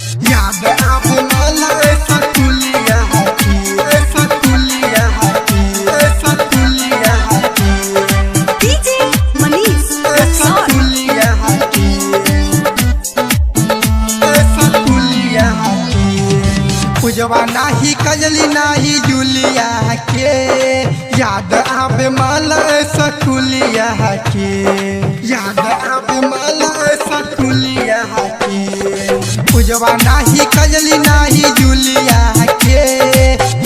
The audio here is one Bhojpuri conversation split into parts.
याद आवे मला ऐसा तुलिया हाथी, ऐसा तुलिया हाथी, ऐसा तुलिया हाथी। डीजे मनीष ऐसा तुलिया हाथी, ऐसा तुलिया हाथी। पूजवा नाही कजली नाही जुलिया के, याद आवे मला ऐसा तुलिया हाथी, याद आवे मला ऐसा तुलिया हाथी। पूजवा नाही कजली नाही जुलिया के,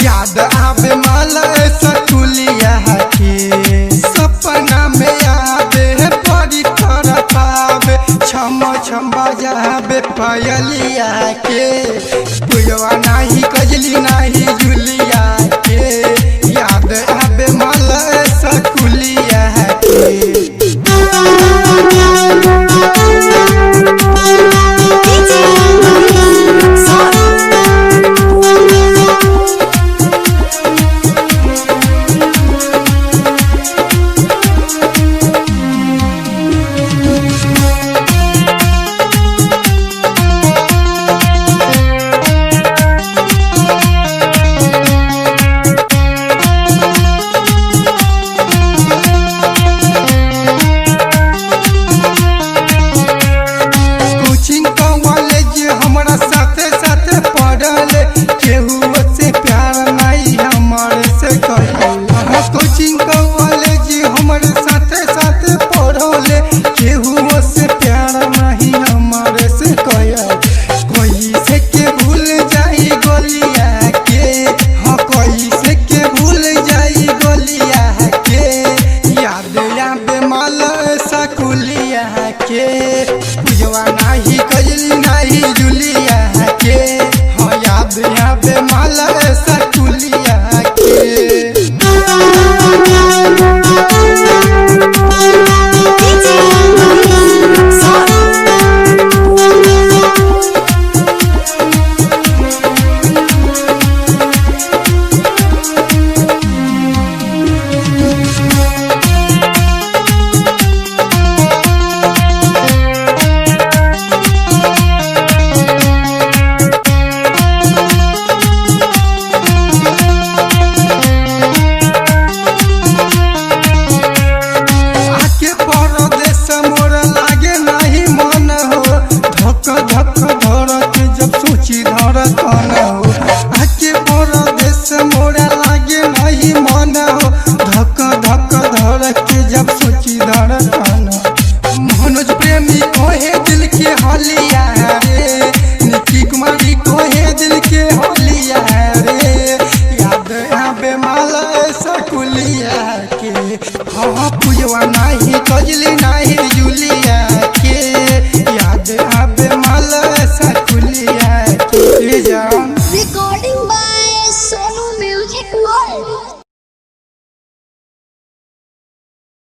याद आवे मला ऐसा तुलिया के। सपना में आवे बड़ी तरफ आवे, छम छम बजावे पायलिया के। पूजवा नाही कजली नाही जुलिया के, याद आवे मला ऐसा तुलिया के। कोचिंग कॉलेज हमारे साथे साथे पढ़ोले, केहू से प्यार नहीं हमारे से कया। कोई से के भूल जाई गोलिया के, हाँ कोई से के भूल जाई गोलिया के। याद आवे मला ऐसा कुलिया के, पूजवा नाही कजली नाही जुलिया के। हाँ याद आवे मला ऐसा कुलिया के। जब सोची धड़कन हो आके परदेश मोरा लागे नहीं मन हो, धक धक धड़के जब सोची धड़कन। मनोज प्रेमी कोहे दिल के हलिया रे, निकी कुमारी कोहे दिल के हलिया रे। याद आवे मला ऐसा कुलिया के, हाँ पूजवा नहीं कजली नहीं जुलिया के। याद आवे मला ऐसा कुलिया के। Recording by Sonu Music World।